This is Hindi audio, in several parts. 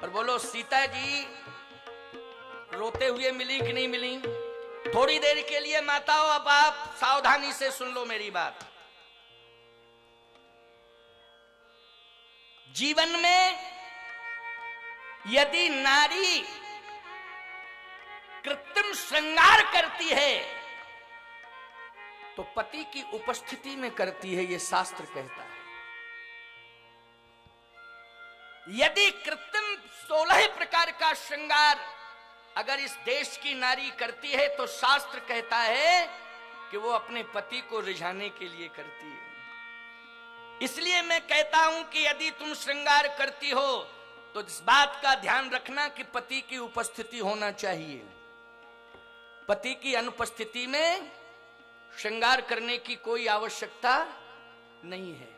और बोलो सीता जी रोते हुए मिली कि नहीं मिली? थोड़ी देर के लिए माताओं अब आप सावधानी से सुन लो मेरी बात। जीवन में यदि नारी कृत्रिम श्रृंगार करती है तो पति की उपस्थिति में करती है, यह शास्त्र कहता है। यदि कृत्रिम 16 प्रकार का श्रृंगार अगर इस देश की नारी करती है तो शास्त्र कहता है कि वो अपने पति को रिझाने के लिए करती है। इसलिए मैं कहता हूं कि यदि तुम श्रृंगार करती हो तो इस बात का ध्यान रखना कि पति की उपस्थिति होना चाहिए। पति की अनुपस्थिति में श्रृंगार करने की कोई आवश्यकता नहीं है,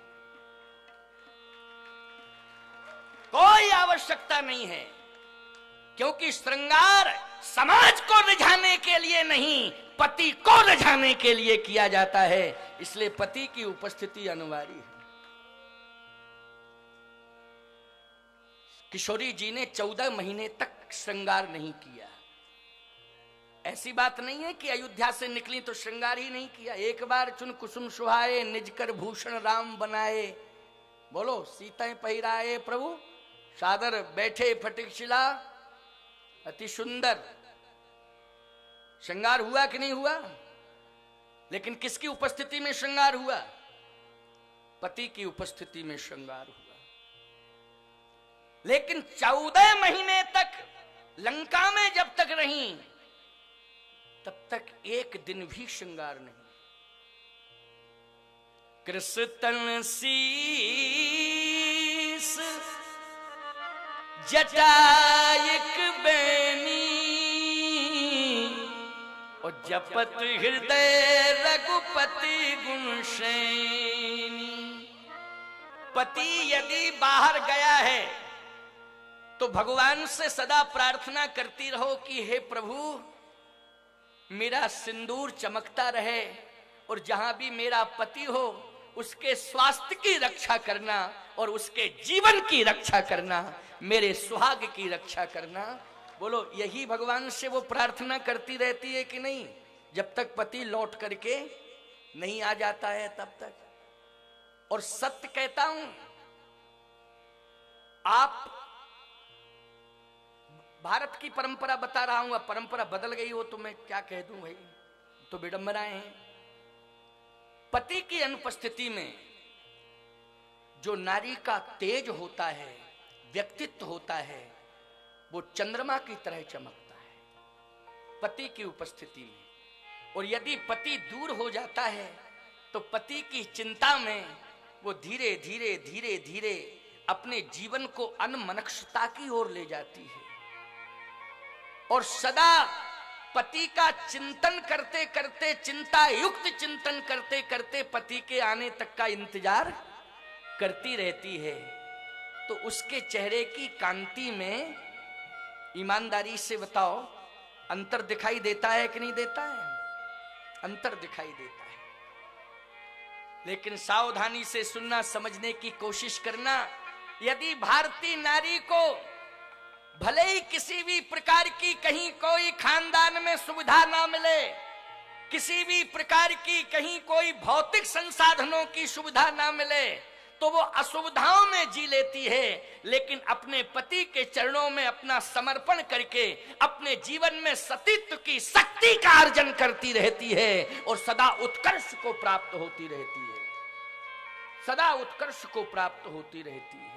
कोई आवश्यकता नहीं है, क्योंकि श्रृंगार समाज को रिझाने के लिए नहीं, पति को रिझाने के लिए किया जाता है। इसलिए पति की उपस्थिति अनिवार्य है। किशोरी जी ने 14 महीने तक श्रृंगार नहीं किया। ऐसी बात नहीं है कि अयोध्या से निकली तो श्रृंगार ही नहीं किया। एक बार चुन कुसुम सुहाए, निज कर भूषण राम बनाए। बोलो सीताएं पहिराए प्रभु, सादर बैठे फटिक शिला, अति सुंदर। श्रृंगार हुआ कि नहीं हुआ? लेकिन किसकी उपस्थिति में श्रृंगार हुआ? पति की उपस्थिति में श्रृंगार हुआ। लेकिन 14 महीने तक लंका में जब तक रही तब तक एक दिन भी श्रृंगार नहीं। कृष्ण शीस जटायक बैनी और जपत हृदय रघुपति गुणशैनी। पति यदि बाहर गया है तो भगवान से सदा प्रार्थना करती रहो कि हे प्रभु मेरा सिंदूर चमकता रहे और जहां भी मेरा पति हो उसके स्वास्थ्य की रक्षा करना और उसके जीवन की रक्षा करना, मेरे सुहाग की रक्षा करना। बोलो यही भगवान से वो प्रार्थना करती रहती है कि नहीं? जब तक पति लौट करके नहीं आ जाता है तब तक। और सत्य कहता हूं, आप भारत की परंपरा बता रहा हूं, अब परंपरा बदल गई हो तो मैं क्या कह दूं भाई, तो विडंबनाएं हैं। पति की अनुपस्थिति में जो नारी का तेज होता है, व्यक्तित्व होता है, वो चंद्रमा की तरह चमकता है पति की उपस्थिति में। और यदि पति दूर हो जाता है तो पति की चिंता में वो धीरे धीरे धीरे धीरे अपने जीवन को अनमनस्कता की ओर ले जाती है और सदा पति का चिंतन करते करते, चिंता युक्त चिंतन करते करते पति के आने तक का इंतजार करती रहती है। तो उसके चेहरे की कांति में ईमानदारी से बताओ अंतर दिखाई देता है कि नहीं देता है? अंतर दिखाई देता है। लेकिन सावधानी से सुनना, समझने की कोशिश करना। यदि भारतीय नारी को भले ही किसी भी प्रकार की कहीं कोई खानदान में सुविधा ना मिले, किसी भी प्रकार की कहीं कोई भौतिक संसाधनों की सुविधा ना मिले, तो वो असुविधाओं में जी लेती है, लेकिन अपने पति के चरणों में अपना समर्पण करके अपने जीवन में सतीत्व की शक्ति का अर्जन करती रहती है और सदा उत्कर्ष को प्राप्त होती रहती है, सदा उत्कर्ष को प्राप्त होती रहती है।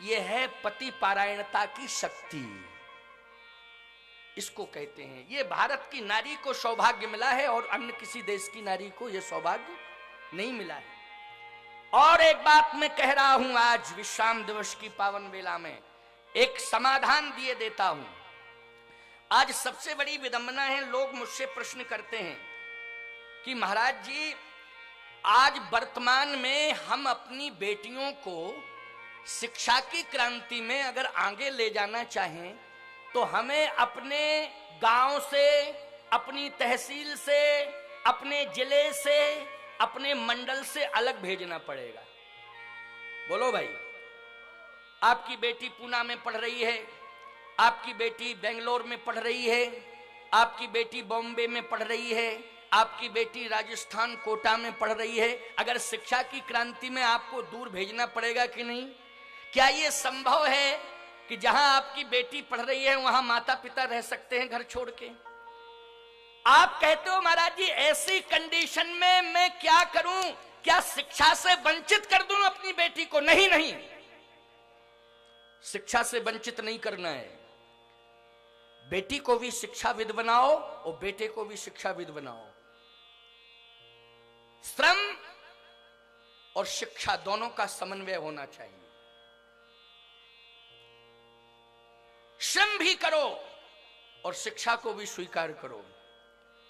यह है पति पारायणता की शक्ति, इसको कहते हैं। यह भारत की नारी को सौभाग्य मिला है और अन्य किसी देश की नारी को यह सौभाग्य नहीं मिला है। और एक बात मैं कह रहा हूं, आज विश्राम दिवस की पावन वेला में एक समाधान दिए देता हूं। आज सबसे बड़ी विडंबना है, लोग मुझसे प्रश्न करते हैं कि महाराज जी आज वर्तमान में हम अपनी बेटियों को शिक्षा की क्रांति में अगर आगे ले जाना चाहें तो हमें अपने गांव से, अपनी तहसील से, अपने जिले से, अपने मंडल से अलग भेजना पड़ेगा। बोलो भाई, आपकी बेटी पूना में पढ़ रही है, आपकी बेटी बेंगलोर में पढ़ रही है, आपकी बेटी बॉम्बे में पढ़ रही है, आपकी बेटी राजस्थान कोटा में पढ़ रही है। अगर शिक्षा की क्रांति में आपको दूर भेजना पड़ेगा कि नहीं? क्या यह संभव है कि जहां आपकी बेटी पढ़ रही है वहां माता पिता रह सकते हैं घर छोड़ के? आप कहते हो महाराज जी ऐसी कंडीशन में मैं क्या करूं, क्या शिक्षा से वंचित कर दूं अपनी बेटी को? नहीं नहीं, शिक्षा से वंचित नहीं करना है। बेटी को भी शिक्षाविद बनाओ और बेटे को भी शिक्षाविद बनाओ। श्रम और शिक्षा दोनों का समन्वय होना चाहिए। श्रम भी करो और शिक्षा को भी स्वीकार करो।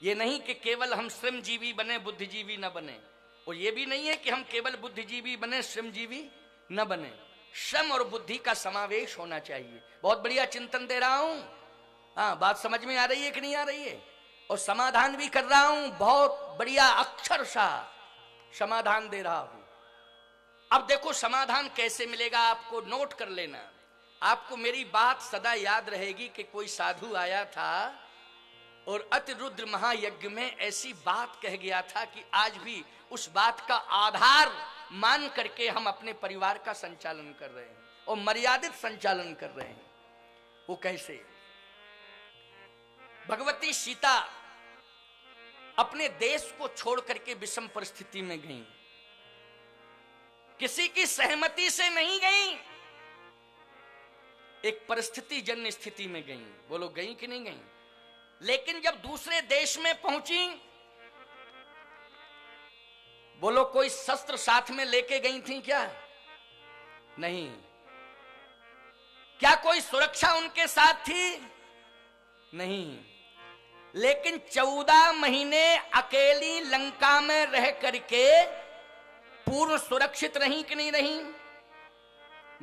यह नहीं कि केवल हम श्रमजीवी बने बुद्धिजीवी न बने, और यह भी नहीं है कि हम केवल बुद्धिजीवी बने श्रमजीवी न बने। श्रम और बुद्धि का समावेश होना चाहिए। बहुत बढ़िया चिंतन दे रहा हूं, हाँ बात समझ में आ रही है कि नहीं आ रही है? और समाधान भी कर रहा हूं, बहुत बढ़िया अक्षरशः समाधान दे रहा हूं। अब देखो समाधान कैसे मिलेगा, आपको नोट कर लेना। आपको मेरी बात सदा याद रहेगी कि कोई साधु आया था और अतिरुद्र महायज्ञ में ऐसी बात कह गया था कि आज भी उस बात का आधार मान करके हम अपने परिवार का संचालन कर रहे हैं और मर्यादित संचालन कर रहे हैं। वो कैसे? भगवती सीता अपने देश को छोड़ करके विषम परिस्थिति में गईं, किसी की सहमति से नहीं गईं, एक परिस्थिति जन्य स्थिति में गईं। बोलो गईं कि नहीं गईं? लेकिन जब दूसरे देश में पहुंची, बोलो कोई शस्त्र साथ में लेके गई थी क्या? नहीं। क्या कोई सुरक्षा उनके साथ थी? नहीं। लेकिन 14 महीने अकेली लंका में रह करके पूर्ण सुरक्षित रही कि नहीं रही?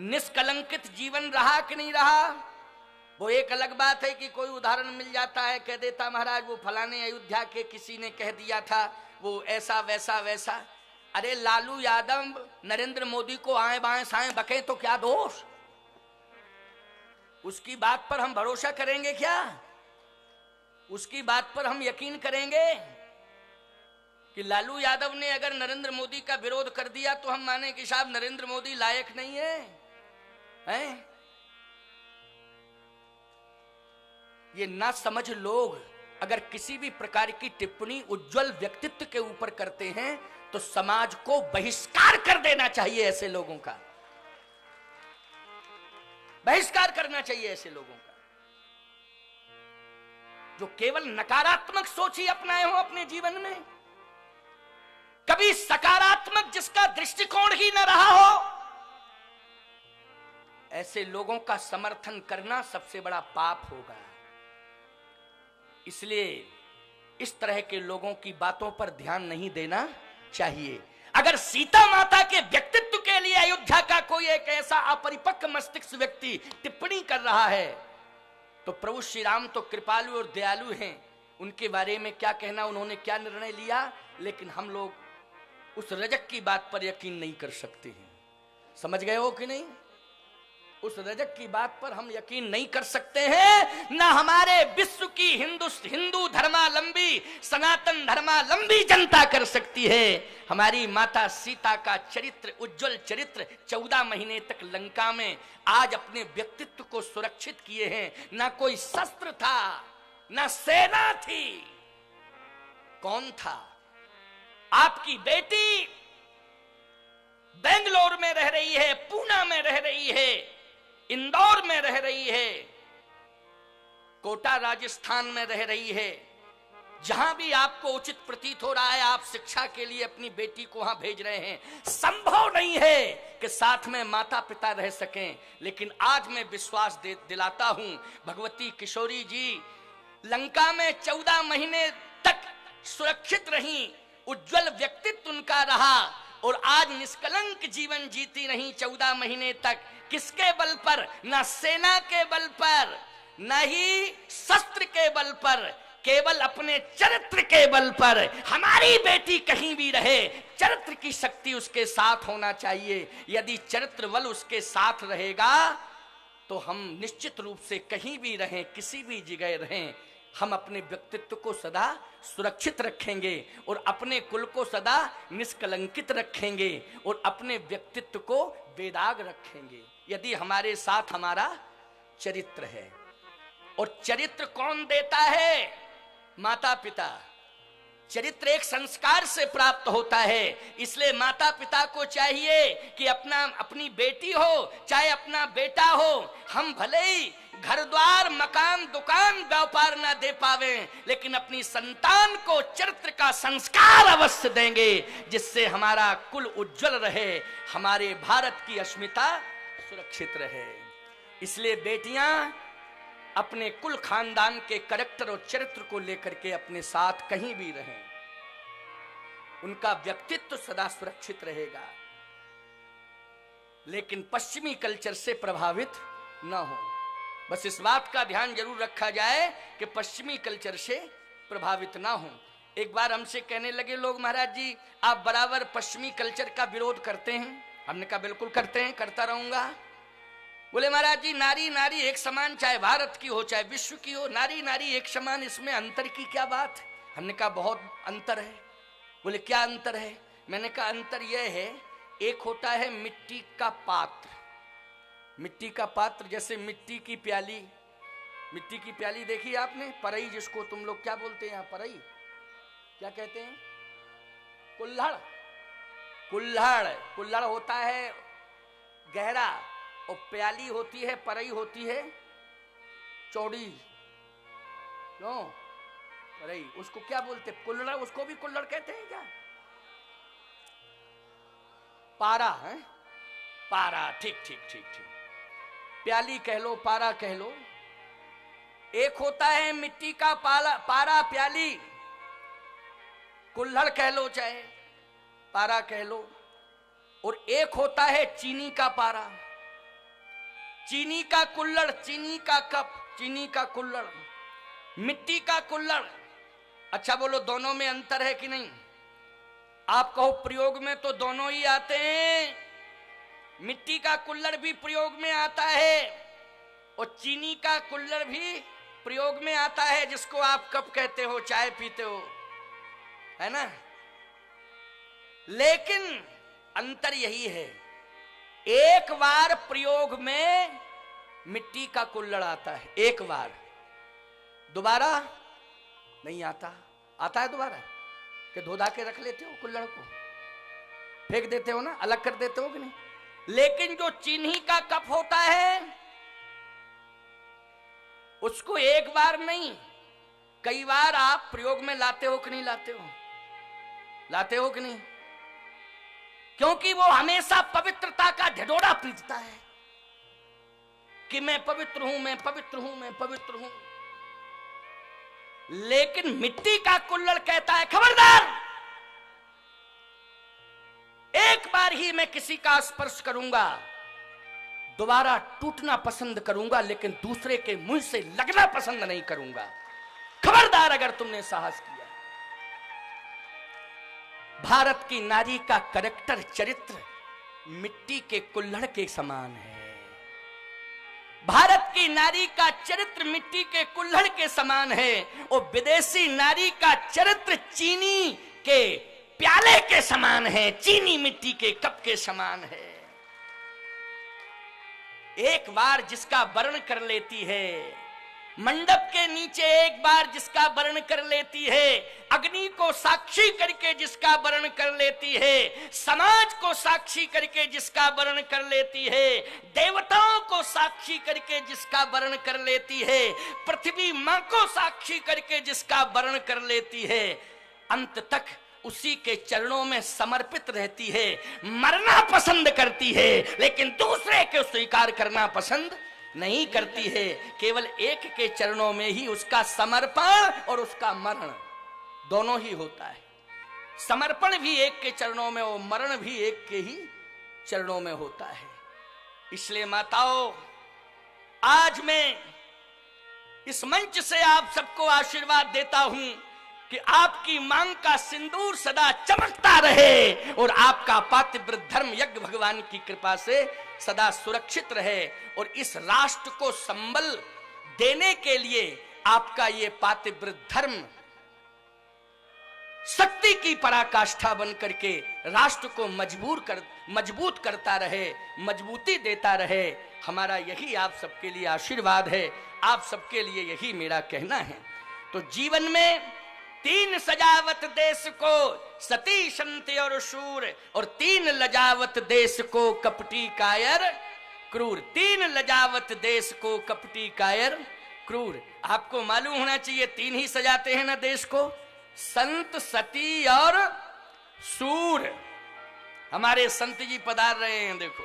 निष्कलंकित जीवन रहा कि नहीं रहा? वो एक अलग बात है कि कोई उदाहरण मिल जाता है, कह देता महाराज वो फलाने अयोध्या के किसी ने कह दिया था, वो ऐसा वैसा वैसा। अरे लालू यादव नरेंद्र मोदी को आए बाएं साएं बके तो क्या दोष? उसकी बात पर हम भरोसा करेंगे क्या? उसकी बात पर हम यकीन करेंगे कि लालू यादव ने अगर नरेंद्र मोदी का विरोध कर दिया तो हम माने कि साहब नरेंद्र मोदी लायक नहीं है, हैं? ये ना समझ लोग अगर किसी भी प्रकार की टिप्पणी उज्जवल व्यक्तित्व के ऊपर करते हैं तो समाज को बहिष्कार कर देना चाहिए। ऐसे लोगों का बहिष्कार करना चाहिए। ऐसे लोगों का जो केवल नकारात्मक सोच ही अपनाए हो अपने जीवन में, कभी सकारात्मक जिसका दृष्टिकोण ही न रहा हो, ऐसे लोगों का समर्थन करना सबसे बड़ा पाप होगा। इसलिए इस तरह के लोगों की बातों पर ध्यान नहीं देना चाहिए। अगर सीता माता के व्यक्तित्व के लिए अयोध्या का कोई एक ऐसा अपरिपक्व मस्तिष्क व्यक्ति टिप्पणी कर रहा है तो प्रभु श्री राम तो कृपालु और दयालु हैं, उनके बारे में क्या कहना, उन्होंने क्या निर्णय लिया। लेकिन हम लोग उस रजक की बात पर यकीन नहीं कर सकते हैं। समझ गए हो कि नहीं? उस रजक की बात पर हम यकीन नहीं कर सकते हैं। ना हमारे विश्व की हिंदू धर्मालंबी सनातन धर्मालंबी जनता कर सकती है। हमारी माता सीता का चरित्र, उज्जवल चरित्र 14 महीने तक लंका में आज अपने व्यक्तित्व को सुरक्षित किए हैं। ना कोई शस्त्र था, ना सेना थी। कौन था? आपकी बेटी बेंगलोर में रह रही है, पूना में रह रही है, इंदौर में रह रही है, कोटा राजस्थान में रह रही है। जहां भी आपको उचित प्रतीत हो रहा है आप शिक्षा के लिए अपनी बेटी को वहां भेज रहे हैं। संभव नहीं है कि साथ में माता पिता रह सकें, लेकिन आज मैं विश्वास दिलाता हूं भगवती किशोरी जी लंका में 14 महीने तक सुरक्षित रही, उज्जवल व्यक्तित्व उनका रहा और आज निष्कलंक जीवन जीती रही 14 महीने तक। किसके बल पर? ना सेना के बल पर, न ही शस्त्र के बल पर, केवल अपने चरित्र के बल पर हमारी बेटी कहीं भी रहे, चरित्र की शक्ति उसके साथ होना चाहिए। यदि चरित्र बल उसके साथ रहेगा तो हम निश्चित रूप से कहीं भी रहें, किसी भी जगह रहें, हम अपने व्यक्तित्व को सदा सुरक्षित रखेंगे और अपने कुल को सदा निष्कलंकित रखेंगे और अपने व्यक्तित्व को बेदाग रखेंगे यदि हमारे साथ हमारा चरित्र है। और चरित्र कौन देता है? माता पिता। चरित्र एक संस्कार से प्राप्त होता है, इसलिए माता पिता को चाहिए कि अपनी बेटी हो चाहे अपना बेटा हो, हम भले ही घर द्वार मकान दुकान व्यापार ना दे पावे, लेकिन अपनी संतान को चरित्र का संस्कार अवश्य देंगे, जिससे हमारा कुल उज्जवल रहे, हमारे भारत की अस्मिता सुरक्षित रहे। इसलिए बेटियां अपने कुल खानदान के कैरेक्टर और चरित्र को लेकर के अपने साथ कहीं भी रहें, उनका व्यक्तित्व सदा सुरक्षित रहेगा, लेकिन पश्चिमी कल्चर से प्रभावित न हो। बस इस बात का ध्यान जरूर रखा जाए कि पश्चिमी कल्चर से प्रभावित ना हो। एक बार हमसे कहने लगे लोग, महाराज जी आप बराबर पश्चिमी कल्चर का विरोध करते हैं। हमने कहा बिल्कुल करते हैं, करता रहूंगा। बोले महाराज जी नारी नारी एक समान, चाहे भारत की हो चाहे विश्व की हो, नारी नारी एक समान, इसमें अंतर की क्या बात? हमने कहा बहुत अंतर है। बोले क्या अंतर है? मैंने कहा अंतर यह है, एक होता है मिट्टी का पात्र, मिट्टी का पात्र जैसे मिट्टी की प्याली, मिट्टी की प्याली देखी आपने, परई जिसको तुम लोग क्या बोलते हैं यहाँ, परई क्या कहते हैं? कुल्हड़। कुल्हड़, कुल्हड़ होता है गहरा और प्याली होती है, परई होती है चौड़ी। क्यों परई? उसको क्या बोलते? कुल्हड़। उसको भी कुल्हड़ कहते हैं क्या? पारा है, पारा। ठीक ठीक ठीक ठीक, प्याली कह लो, पारा कह लो। एक होता है मिट्टी का पारा प्याली, कुल्हड़ कह लो चाहे पारा कह लो, और एक होता है चीनी का पारा, चीनी का कुल्हड़, चीनी का कप, चीनी का कुल्हड़, मिट्टी का कुल्हड़। अच्छा बोलो दोनों में अंतर है कि नहीं? आप कहो प्रयोग में तो दोनों ही आते हैं, मिट्टी का कुल्हड़ भी प्रयोग में आता है और चीनी का कुल्हड़ भी प्रयोग में आता है, जिसको आप कप कहते हो, चाय पीते हो, है ना। लेकिन अंतर यही है, एक बार प्रयोग में मिट्टी का कुल्हड़ आता है, एक बार, दोबारा नहीं आता। आता है दोबारा? कि धो धा के रख लेते हो कुल्हड़ को, फेंक देते हो ना, अलग कर देते हो कि नहीं? लेकिन जो चीनी का कप होता है उसको एक बार नहीं कई बार आप प्रयोग में लाते हो कि नहीं लाते हो? लाते हो कि नहीं? क्योंकि वो हमेशा पवित्रता का ढिढोरा पीटता है कि मैं पवित्र हूं, मैं पवित्र हूं, मैं पवित्र हूं। लेकिन मिट्टी का कुल्हड़ कहता है खबरदार, एक बार ही मैं किसी का स्पर्श करूंगा, दोबारा टूटना पसंद करूंगा, लेकिन दूसरे के मुंह से लगना पसंद नहीं करूंगा। खबरदार अगर तुमने साहस किया। भारत की नारी का कैरेक्टर, चरित्र मिट्टी के कुल्हड़ के समान है। भारत की नारी का चरित्र मिट्टी के कुल्हड़ के समान है और विदेशी नारी का चरित्र चीनी के प्याले के समान है, चीनी मिट्टी के कप के समान है। एक बार जिसका वर्ण कर लेती है, मंडप के नीचे एक बार जिसका वर्ण कर लेती है, अग्नि को साक्षी करके जिसका वर्ण कर लेती है, समाज को साक्षी करके जिसका वर्ण कर लेती है, देवताओं को साक्षी करके जिसका वर्ण कर लेती है, पृथ्वी मां को साक्षी करके जिसका वर्ण कर लेती है, अंत तक उसी के चरणों में समर्पित रहती है। मरना पसंद करती है लेकिन दूसरे को स्वीकार करना पसंद नहीं करती है। केवल एक के चरणों में ही उसका समर्पण और उसका मरण दोनों ही होता है। समर्पण भी एक के चरणों में और मरण भी एक के ही चरणों में होता है। इसलिए माताओं, आज मैं इस मंच से आप सबको आशीर्वाद देता हूं कि आपकी मांग का सिंदूर सदा चमकता रहे और आपका पातिव्रत धर्म यज्ञ भगवान की कृपा से सदा सुरक्षित रहे और इस राष्ट्र को संबल देने के लिए आपका ये पातिव्रत धर्म शक्ति की पराकाष्ठा बन करके राष्ट्र को मजबूत करता रहे, मजबूती देता रहे। हमारा यही आप सबके लिए आशीर्वाद है, आप सबके लिए यही मेरा कहना है। तो जीवन में 3 सजावत देश को सती संत और शूर, और 3 लजावत देश को कपटी कायर क्रूर। 3 लजावत देश को कपटी कायर क्रूर। आपको मालूम होना चाहिए 3 ही सजाते हैं ना देश को, संत सती और सूर। हमारे संत जी पधार रहे हैं, देखो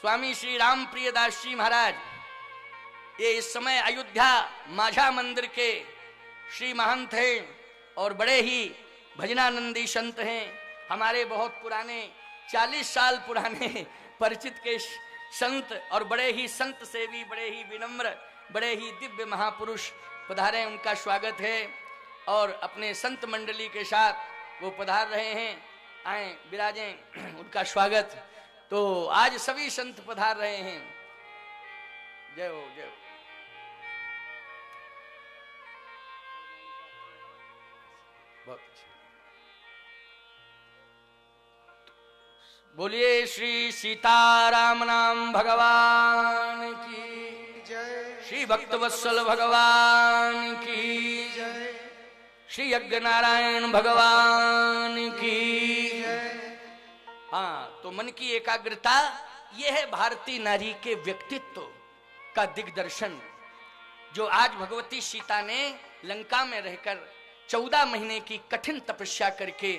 स्वामी श्री राम प्रियदास जी महाराज, ये इस समय अयोध्या माझा मंदिर के श्री महंत हैं और बड़े ही भजनानंदी संत हैं। हमारे बहुत पुराने 40 साल पुराने परिचित के संत और बड़े ही संत सेवी, बड़े ही विनम्र, बड़े ही दिव्य महापुरुष पधारे, उनका स्वागत है। और अपने संत मंडली के साथ वो पधार रहे हैं, आए विराजें, उनका स्वागत। तो आज सभी संत पधार रहे हैं। जय हो, जय हो। बहुत अच्छा। बोलिए श्री सीताराम नाम भगवान की जय, श्री भक्तवत्सल भगवान की जय, श्री यज्ञ नारायण भगवान की जय। हाँ, तो मन की एकाग्रता, यह है भारतीय नारी के व्यक्तित्व का दिग्दर्शन, जो आज भगवती सीता ने लंका में रहकर 14 महीने की कठिन तपस्या करके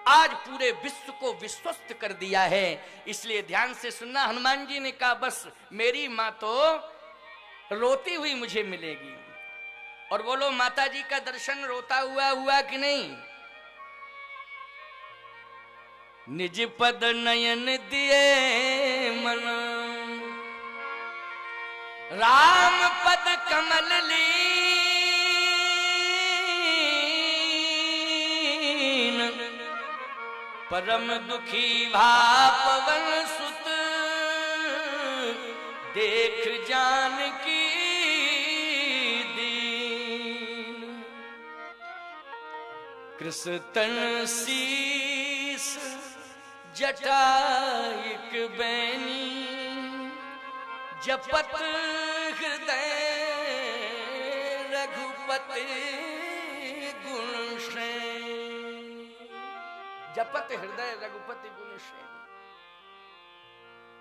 आज पूरे विश्व को विश्वस्त कर दिया है। इसलिए ध्यान से सुनना, हनुमान जी ने कहा बस मेरी माँ तो रोती हुई मुझे मिलेगी। और बोलो माता जी का दर्शन रोता हुआ कि नहीं? निज पद नयन दिए मन, राम पद कमल लीन, परम दुखी भापवन सुत, देख जान की कृष्ण शीस जटाइक बैनी, जपत हृदय रघुपति गुण श्रेणी, जपत हृदय रघुपति गुण श्रेणी।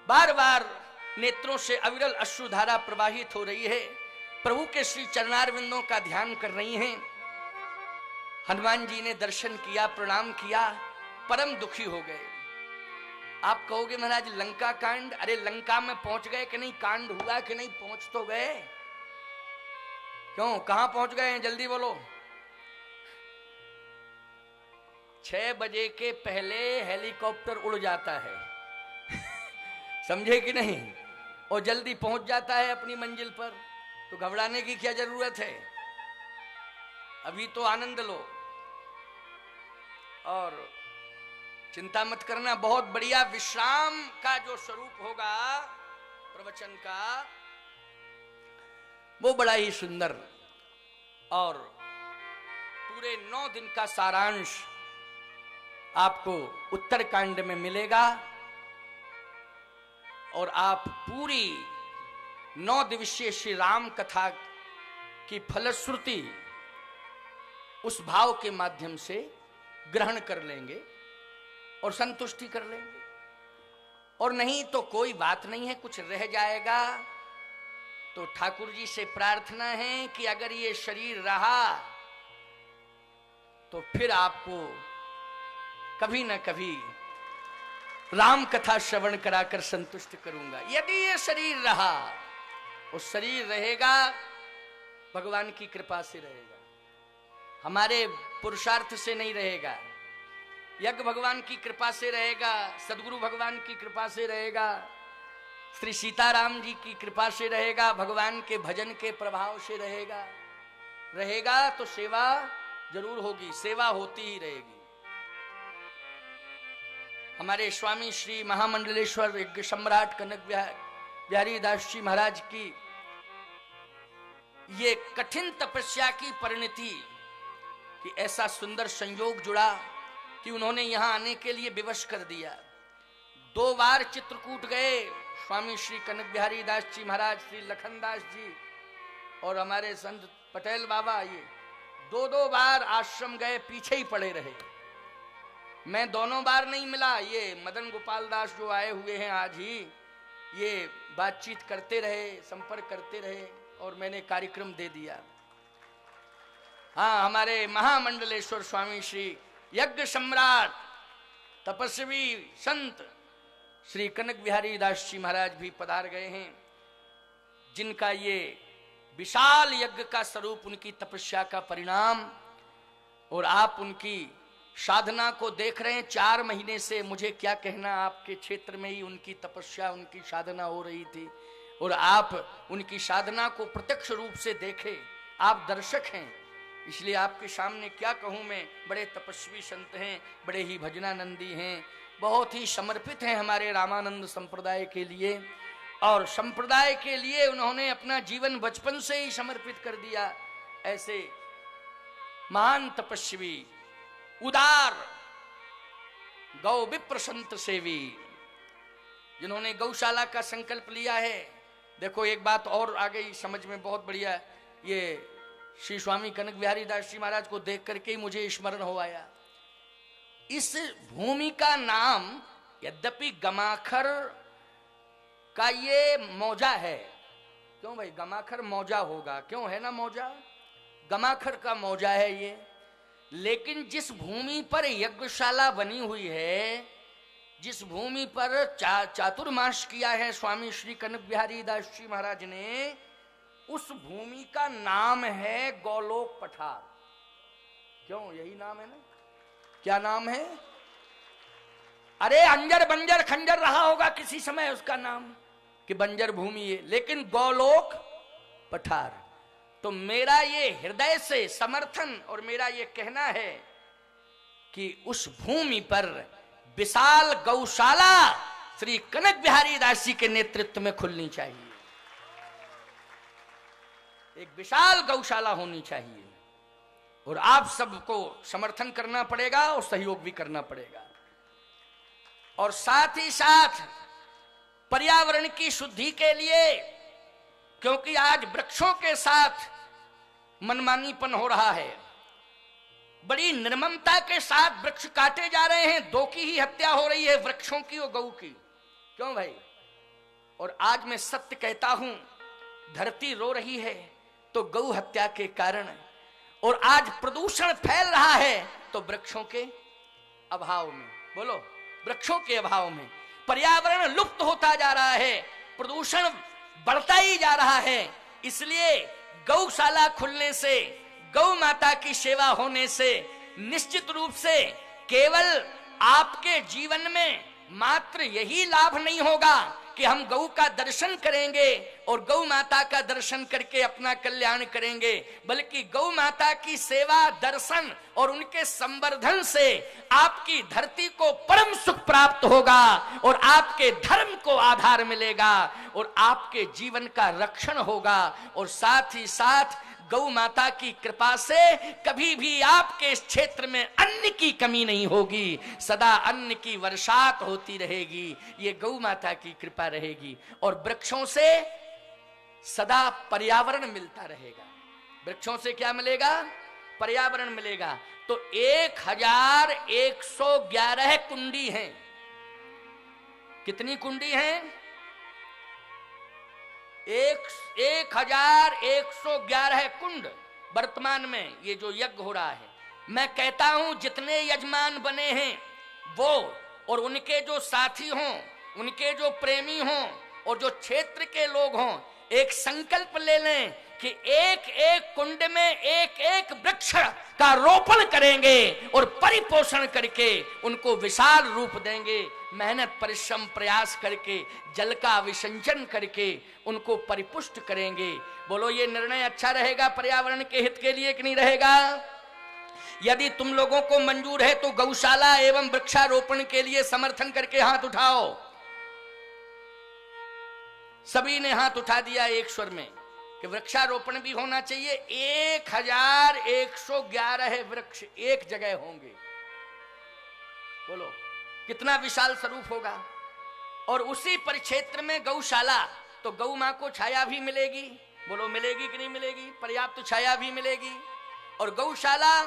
बार बार नेत्रों से अविरल अश्रुधारा प्रवाहित हो रही है, प्रभु के श्री चरणारविंदों का ध्यान कर रही हैं। हनुमान जी ने दर्शन किया, प्रणाम किया, परम दुखी हो गए। आप कहोगे महाराज लंका कांड, अरे लंका में पहुंच गए कि नहीं? कांड हुआ कि नहीं? पहुंच तो गए। क्यों, कहां पहुंच गए हैं? जल्दी बोलो। 6 बजे के पहले हेलीकॉप्टर उड़ जाता है समझे कि नहीं? और जल्दी पहुंच जाता है अपनी मंजिल पर, तो घबराने की क्या जरूरत है? अभी तो आनंद लो और चिंता मत करना। बहुत बढ़िया विश्राम का जो स्वरूप होगा प्रवचन का, वो बड़ा ही सुंदर, और पूरे 9 दिन का सारांश आपको उत्तरकांड में मिलेगा। और आप पूरी 9 दिवसीय श्री राम कथा की फलश्रुति उस भाव के माध्यम से ग्रहण कर लेंगे और संतुष्टि कर लेंगे। और नहीं तो कोई बात नहीं है, कुछ रह जाएगा तो ठाकुर जी से प्रार्थना है कि अगर ये शरीर रहा तो फिर आपको कभी ना कभी राम कथा श्रवण कराकर संतुष्ट करूंगा। यदि ये शरीर रहा, वो शरीर रहेगा भगवान की कृपा से रहेगा, हमारे पुरुषार्थ से नहीं रहेगा। यज्ञ भगवान की कृपा से रहेगा, सदगुरु भगवान की कृपा से रहेगा। श्री सीताराम जी की कृपा से रहेगा, भगवान के भजन के प्रभाव से रहेगा तो सेवा जरूर होगी, सेवा होती ही रहेगी। हमारे स्वामी श्री महामंडलेश्वर यज्ञ सम्राट कनक बिहारी दास जी महाराज की ये कठिन तपस्या की परिणति कि ऐसा सुंदर संयोग जुड़ा कि उन्होंने यहां आने के लिए विवश कर दिया। 2 बार चित्रकूट गए स्वामी श्री कनक बिहारी दास जी महाराज, श्री लखनदास जी और हमारे संत पटेल बाबा, ये 2 बार आश्रम गए, पीछे ही पड़े रहे। मैं दोनों बार नहीं मिला, ये मदन गोपाल दास जो आए हुए हैं आज ही, ये बातचीत करते रहे, संपर्क करते रहे और मैंने कार्यक्रम दे दिया। हाँ, हमारे महामंडलेश्वर स्वामी श्री यज्ञ सम्राट तपस्वी संत श्री कनक बिहारी दास जी महाराज भी पधार गए हैं, जिनका ये विशाल यज्ञ का स्वरूप उनकी तपस्या का परिणाम, और आप उनकी साधना को देख रहे हैं। 4 महीने से मुझे क्या कहना, आपके क्षेत्र में ही उनकी तपस्या, उनकी साधना हो रही थी और आप उनकी साधना को प्रत्यक्ष रूप से देखे। आप दर्शक हैं, इसलिए आपके सामने क्या कहूं मैं। बड़े तपस्वी संत हैं, बड़े ही भजनानंदी हैं, बहुत ही समर्पित हैं हमारे रामानंद संप्रदाय के लिए, और संप्रदाय के लिए उन्होंने अपना जीवन बचपन से ही समर्पित कर दिया। ऐसे महान तपस्वी, उदार गौ विप्र संत सेवी, जिन्होंने गौशाला का संकल्प लिया है। देखो एक बात और आ गई समझ में, बहुत बढ़िया। ये श्री स्वामी कनक बिहारी दास जी महाराज को देख करके ही मुझे स्मरण हो आया। इस भूमि का नाम यद्यपि गमाखर का ये मौजा है। क्यों भाई, गमाखर मौजा होगा, क्यों है ना मौजा, गमाखर का मौजा है ये। लेकिन जिस भूमि पर यज्ञशाला बनी हुई है, जिस भूमि पर चातुर्मास किया है स्वामी श्री कनक बिहारी दास जी महाराज ने, उस भूमि का नाम है गौलोक पठार। क्यों, यही नाम है ना, क्या नाम है? अरे अंजर बंजर खंजर रहा होगा किसी समय उसका नाम कि बंजर भूमि है, लेकिन गौलोक पठार। तो मेरा ये हृदय से समर्थन और मेरा ये कहना है कि उस भूमि पर विशाल गौशाला श्री कनक बिहारी दास जी के नेतृत्व में खुलनी चाहिए। एक विशाल गौशाला होनी चाहिए और आप सबको समर्थन करना पड़ेगा और सहयोग भी करना पड़ेगा। और साथ ही साथ पर्यावरण की शुद्धि के लिए, क्योंकि आज वृक्षों के साथ मनमानीपन हो रहा है, बड़ी निर्ममता के साथ वृक्ष काटे जा रहे हैं। 2 की ही हत्या हो रही है, वृक्षों की और गऊ की। क्यों भाई? और आज मैं सत्य कहता हूं, धरती रो रही है तो गऊ हत्या के कारण, और आज प्रदूषण फैल रहा है तो वृक्षों के अभाव में। बोलो, वृक्षों के अभाव में पर्यावरण लुप्त होता जा रहा है, प्रदूषण बढ़ता ही जा रहा है। इसलिए गौशाला खुलने से, गौ माता की सेवा होने से निश्चित रूप से केवल आपके जीवन में मात्र यही लाभ नहीं होगा कि हम गौ का दर्शन करेंगे और गौ माता का दर्शन करके अपना कल्याण करेंगे, बल्कि गौ माता की सेवा, दर्शन और उनके संवर्धन से आपकी धरती को परम सुख प्राप्त होगा और आपके धर्म को आधार मिलेगा और आपके जीवन का रक्षण होगा। और साथ ही साथ गौ माता की कृपा से कभी भी आपके इस क्षेत्र में अन्न की कमी नहीं होगी, सदा अन्न की वर्षात होती रहेगी। ये गौ माता की कृपा रहेगी और वृक्षों से सदा पर्यावरण मिलता रहेगा। वृक्षों से क्या मिलेगा? पर्यावरण मिलेगा। तो 1111 कुंडी हैं। कितनी कुंडी हैं? 1111 कुंड वर्तमान में ये जो यज्ञ हो रहा है। मैं कहता हूं जितने यजमान बने हैं वो और उनके जो साथी हों, उनके जो प्रेमी हों और जो क्षेत्र के लोग हों, एक संकल्प ले लें कि एक एक कुंड में एक एक वृक्ष का रोपण करेंगे और परिपोषण करके उनको विशाल रूप देंगे। मेहनत परिश्रम प्रयास करके जल का विसंजन करके उनको परिपुष्ट करेंगे। बोलो ये निर्णय अच्छा रहेगा पर्यावरण के हित के लिए कि नहीं रहेगा? यदि तुम लोगों को मंजूर है तो गौशाला एवं वृक्षारोपण के लिए समर्थन करके हाथ उठाओ। सभी ने हाथ उठा दिया एक स्वर में कि वृक्षारोपण भी होना चाहिए। 1111 वृक्ष एक जगह होंगे। बोलो कितना विशाल स्वरूप होगा। और उसी परिक्षेत्र में गौशाला, तो गौ मां को छाया भी मिलेगी। बोलो मिलेगी कि नहीं मिलेगी? पर्याप्त छाया भी मिलेगी। और गौशाला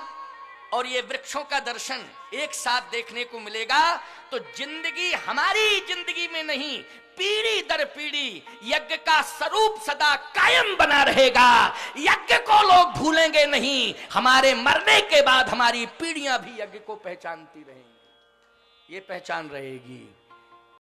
और ये वृक्षों का दर्शन एक साथ देखने को मिलेगा तो जिंदगी, हमारी जिंदगी में नहीं, पीढ़ी दर पीढ़ी यज्ञ का स्वरूप सदा कायम बना रहेगा। यज्ञ को लोग भूलेंगे नहीं। हमारे मरने के बाद हमारी पीढ़ियां भी यज्ञ को पहचानती रहेंगी। ये पहचान रहेगी।